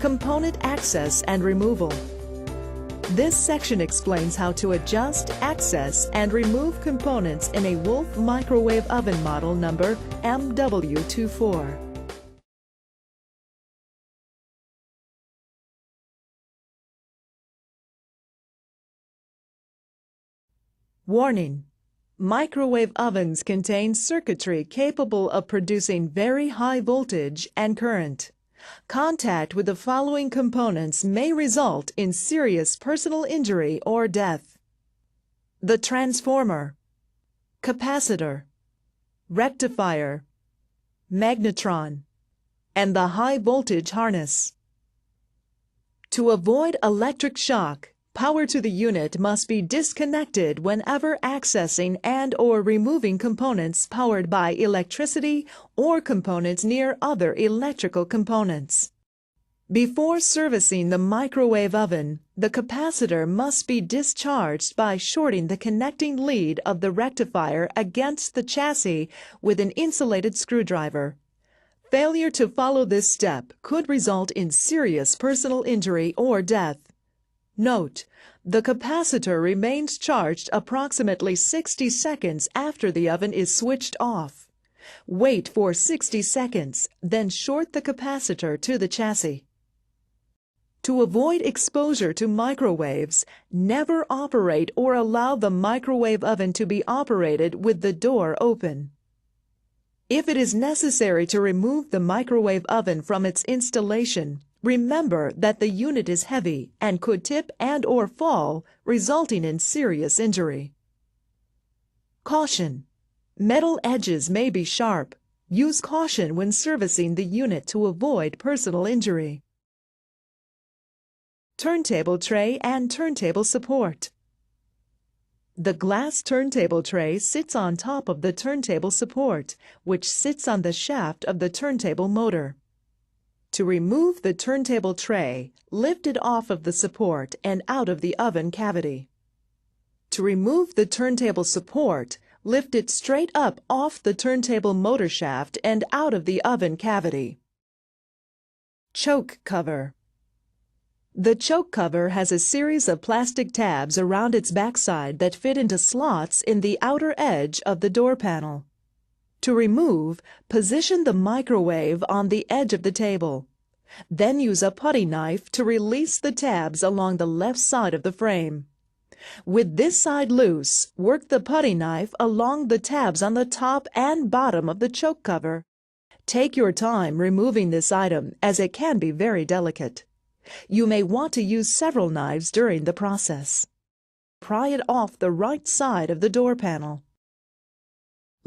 Component access and removal. This section explains how to adjust, access, and remove components in a Wolf microwave oven model number MW24. Warning: microwave ovens contain circuitry capable of producing very high voltage and current. Contact with the following components may result in serious personal injury or death: the transformer, capacitor, rectifier, magnetron, and the high voltage harness. To avoid electric shock, power to the unit must be disconnected whenever accessing and/or removing components powered by electricity or components near other electrical components. Before servicing the microwave oven, the capacitor must be discharged by shorting the connecting lead of the rectifier against the chassis with an insulated screwdriver. Failure to follow this step could result in serious personal injury or death. Note: the capacitor remains charged approximately 60 seconds after the oven is switched off. Wait for 60 seconds, then short the capacitor to the chassis. To avoid exposure to microwaves, never operate or allow the microwave oven to be operated with the door open. If it is necessary to remove the microwave oven from its installation, remember that the unit is heavy and could tip and/or fall, resulting in serious injury. Caution: metal edges may be sharp. Use caution when servicing the unit to avoid personal injury. Turntable tray and turntable support. The glass turntable tray sits on top of the turntable support, which sits on the shaft of the turntable motor. To remove the turntable tray, lift it off of the support and out of the oven cavity. To remove the turntable support, lift it straight up off the turntable motor shaft and out of the oven cavity. Choke cover. The choke cover has a series of plastic tabs around its backside that fit into slots in the outer edge of the door panel. To remove, position the microwave on the edge of the table. Then use a putty knife to release the tabs along the left side of the frame. With this side loose, work the putty knife along the tabs on the top and bottom of the choke cover. Take your time removing this item, as it can be very delicate. You may want to use several knives during the process. Pry it off the right side of the door panel.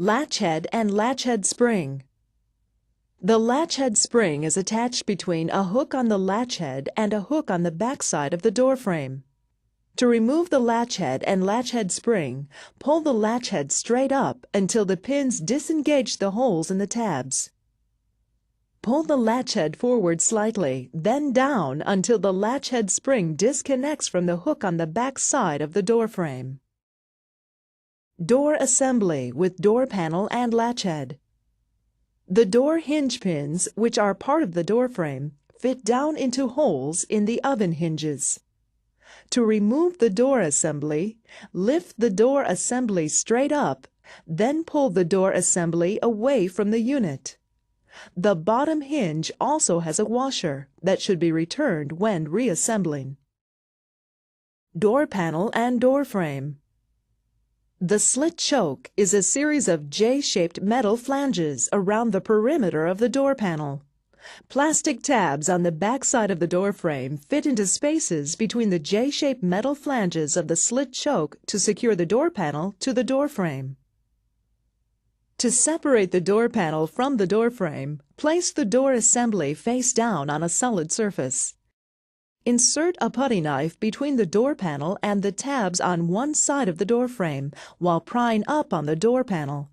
Latch head and latch head spring. The latch head spring is attached between a hook on the latch head and a hook on the back side of the door frame. To remove the latch head and latch head spring, pull the latch head straight up until the pins disengage the holes in the tabs. Pull the latch head forward slightly, then down until the latch head spring disconnects from the hook on the back side of the door frame. Door assembly with door panel and latch head. The door hinge pins, which are part of the door frame, fit down into holes in the oven hinges. To remove the door assembly, lift the door assembly straight up, then pull the door assembly away from the unit. The bottom hinge also has a washer that should be returned when reassembling. Door panel and door frame. The slit choke is a series of J-shaped metal flanges around the perimeter of the door panel. Plastic tabs on the back side of the door frame fit into spaces between the J-shaped metal flanges of the slit choke to secure the door panel to the door frame. To separate the door panel from the door frame, place the door assembly face down on a solid surface. Insert a putty knife between the door panel and the tabs on one side of the door frame while prying up on the door panel.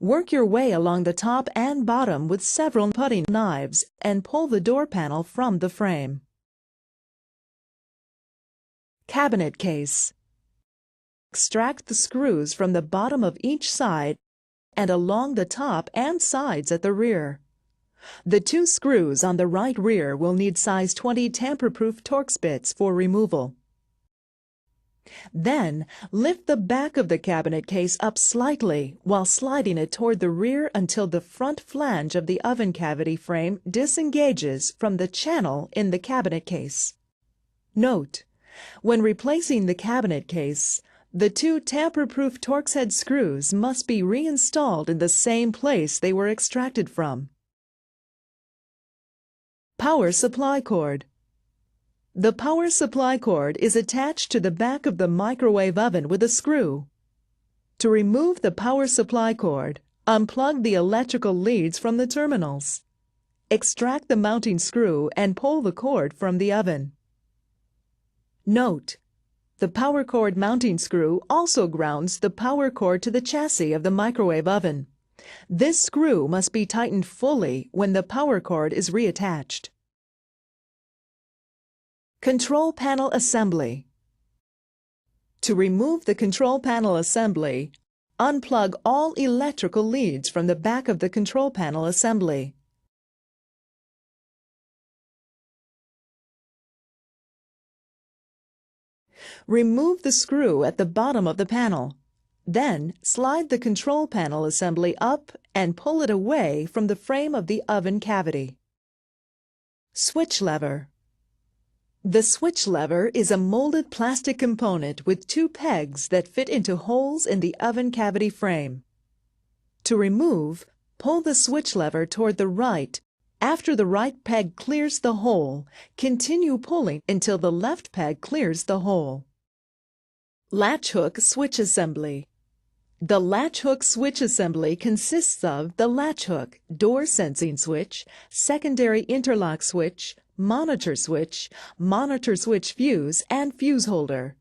Work your way along the top and bottom with several putty knives and pull the door panel from the frame. Cabinet case. Extract the screws from the bottom of each side and along the top and sides at the rear. The two screws on the right rear will need size 20 tamper-proof Torx bits for removal. Then, lift the back of the cabinet case up slightly while sliding it toward the rear until the front flange of the oven cavity frame disengages from the channel in the cabinet case. Note: when replacing the cabinet case, the two tamper-proof Torx head screws must be reinstalled in the same place they were extracted from. Power supply cord. The power supply cord is attached to the back of the microwave oven with a screw. To remove the power supply cord, unplug the electrical leads from the terminals. Extract the mounting screw and pull the cord from the oven. Note: the power cord mounting screw also grounds the power cord to the chassis of the microwave oven. This screw must be tightened fully when the power cord is reattached. Control panel assembly. To remove the control panel assembly, unplug all electrical leads from the back of the control panel assembly. Remove the screw at the bottom of the panel. Then, slide the control panel assembly up and pull it away from the frame of the oven cavity. Switch lever. The switch lever is a molded plastic component with two pegs that fit into holes in the oven cavity frame. To remove, pull the switch lever toward the right. After the right peg clears the hole, continue pulling until the left peg clears the hole. Latch hook switch assembly. The latch hook switch assembly consists of the latch hook, door sensing switch, secondary interlock switch, monitor switch fuse, and fuse holder.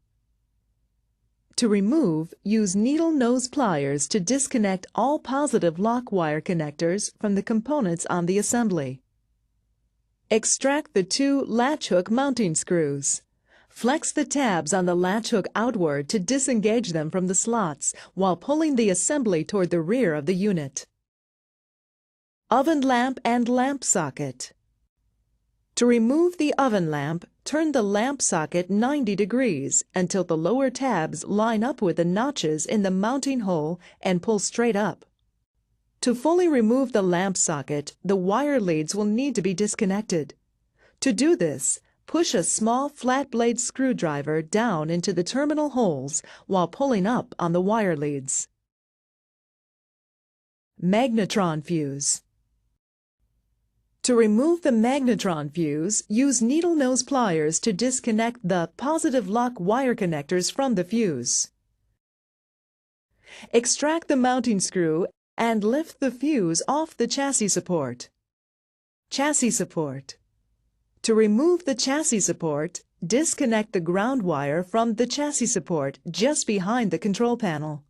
To remove, use needle nose pliers to disconnect all positive lock wire connectors from the components on the assembly. Extract the two latch hook mounting screws. Flex the tabs on the latch hook outward to disengage them from the slots while pulling the assembly toward the rear of the unit. Oven lamp and lamp socket. To remove the oven lamp, turn the lamp socket 90 degrees until the lower tabs line up with the notches in the mounting hole and pull straight up. To fully remove the lamp socket, the wire leads will need to be disconnected. To do this, push a small flat blade screwdriver down into the terminal holes while pulling up on the wire leads. Magnetron fuse. To remove the magnetron fuse, use needle nose pliers to disconnect the positive lock wire connectors from the fuse. Extract the mounting screw and lift the fuse off the chassis support. Chassis support. To remove the chassis support, disconnect the ground wire from the chassis support just behind the control panel.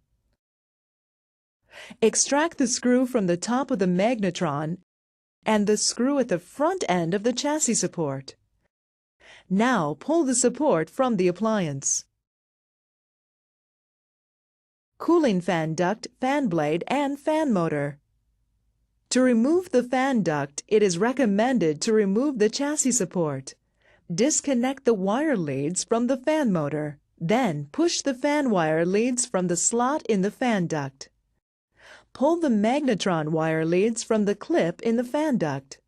Extract the screw from the top of the magnetron and the screw at the front end of the chassis support. Now pull the support from the appliance. Cooling fan duct, fan blade, and fan motor. To remove the fan duct, it is recommended to remove the chassis support. Disconnect the wire leads from the fan motor. Then push the fan wire leads from the slot in the fan duct. Pull the magnetron wire leads from the clip in the fan duct.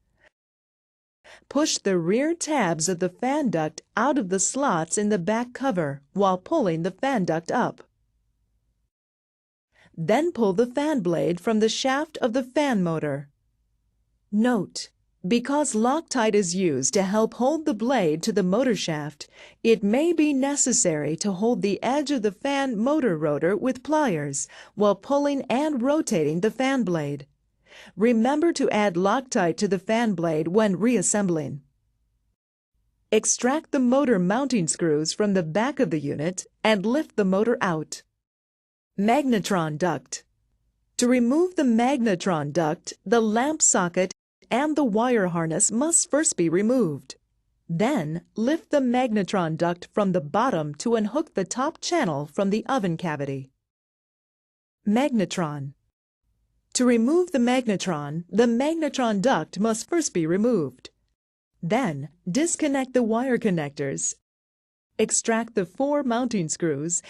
Push the rear tabs of the fan duct out of the slots in the back cover while pulling the fan duct up. Then pull the fan blade from the shaft of the fan motor. Note: because Loctite is used to help hold the blade to the motor shaft, it may be necessary to hold the edge of the fan motor rotor with pliers while pulling and rotating the fan blade. Remember to add Loctite to the fan blade when reassembling. Extract the motor mounting screws from the back of the unit and lift the motor out. Magnetron duct. To remove the magnetron duct, the lamp socket and the wire harness must first be removed. Then, lift the magnetron duct from the bottom to unhook the top channel from the oven cavity. Magnetron. To remove the magnetron duct must first be removed. Then, disconnect the wire connectors, extract the 4 mounting screws,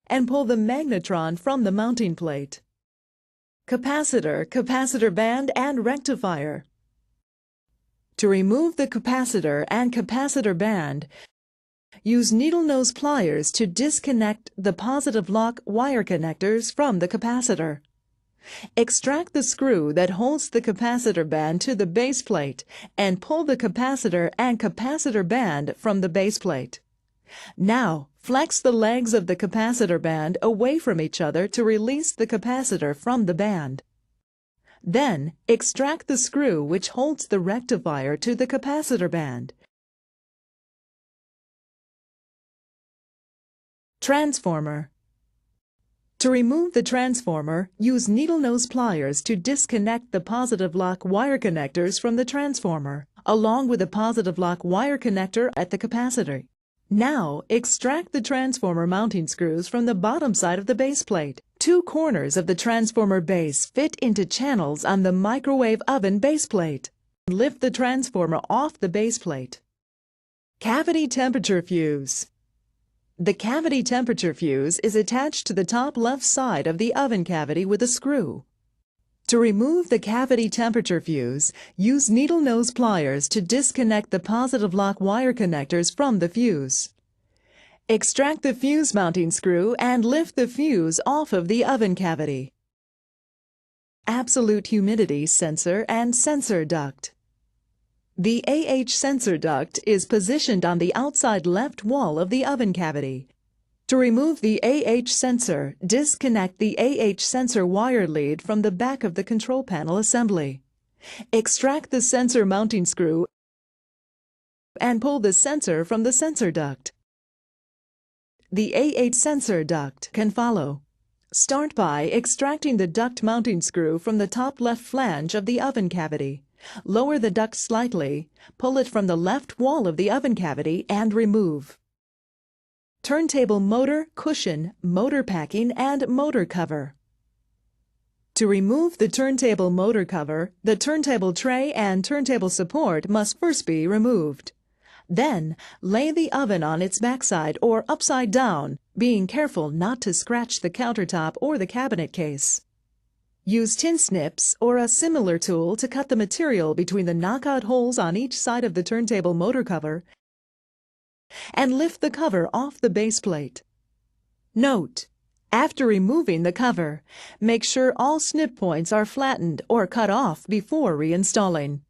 and pull the magnetron from the mounting plate. Capacitor, capacitor band, and rectifier. To remove the capacitor and capacitor band, use needle nose pliers to disconnect the positive lock wire connectors from the capacitor. Extract the screw that holds the capacitor band to the base plate and pull the capacitor and capacitor band from the base plate. Now, flex the legs of the capacitor band away from each other to release the capacitor from the band. Then, extract the screw which holds the rectifier to the capacitor band. Transformer. To remove the transformer, use needle nose pliers to disconnect the positive lock wire connectors from the transformer, along with the positive lock wire connector at the capacitor. Now, extract the transformer mounting screws from the bottom side of the base plate. 2 corners of the transformer base fit into channels on the microwave oven base plate. Lift the transformer off the base plate. Cavity temperature fuse. The cavity temperature fuse is attached to the top left side of the oven cavity with a screw. To remove the cavity temperature fuse, use needle nose pliers to disconnect the positive lock wire connectors from the fuse. Extract the fuse mounting screw and lift the fuse off of the oven cavity. Absolute humidity sensor and sensor duct. The sensor duct is positioned on the outside left wall of the oven cavity. To remove the sensor, disconnect the sensor wire lead from the back of the control panel assembly. Extract the sensor mounting screw and pull the sensor from the sensor duct. The sensor duct can follow. Start by extracting the duct mounting screw from the top left flange of the oven cavity. Lower the duct slightly, pull it from the left wall of the oven cavity, and remove. Turntable motor, cushion, motor packing, and motor cover. To remove the turntable motor cover, the turntable tray and turntable support must first be removed. Then, lay the oven on its backside or upside down, being careful not to scratch the countertop or the cabinet case. Use tin snips or a similar tool to cut the material between the knockout holes on each side of the turntable motor cover and lift the cover off the base plate. Note: after removing the cover, make sure all snip points are flattened or cut off before reinstalling.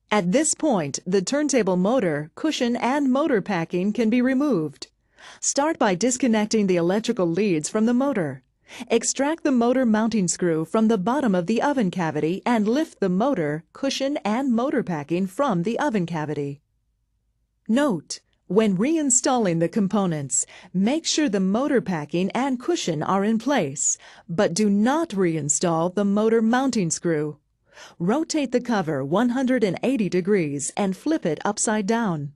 At this point, the turntable motor, cushion, and motor packing can be removed. Start by disconnecting the electrical leads from the motor. Extract the motor mounting screw from the bottom of the oven cavity and lift the motor, cushion, and motor packing from the oven cavity. Note: when reinstalling the components, make sure the motor packing and cushion are in place, but do not reinstall the motor mounting screw. Rotate the cover 180 degrees and flip it upside down.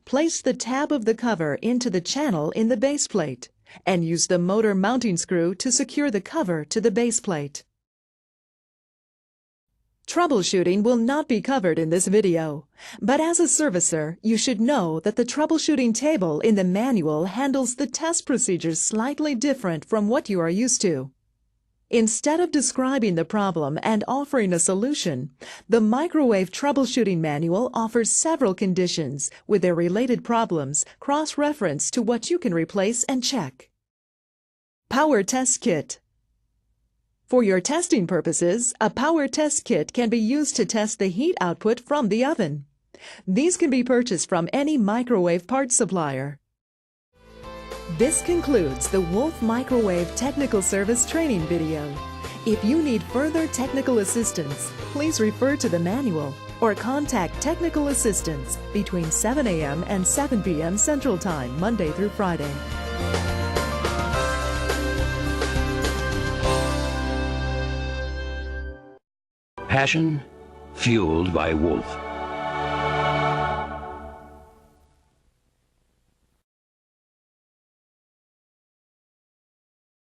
Place the tab of the cover into the channel in the base plate and use the motor mounting screw to secure the cover to the base plate. Troubleshooting will not be covered in this video, but as a servicer, you should know that the troubleshooting table in the manual handles the test procedures slightly different from what you are used to. Instead of describing the problem and offering a solution, the microwave troubleshooting manual offers several conditions with their related problems cross-referenced to what you can replace and check. Power Test Kit. For your testing purposes, a power test kit can be used to test the heat output from the oven. These can be purchased from any microwave parts supplier. This concludes the Wolf Microwave Technical Service Training video. If you need further technical assistance, please refer to the manual or contact technical assistance between 7 a.m. and 7 p.m. Central Time, Monday through Friday. Passion fueled by Wolf.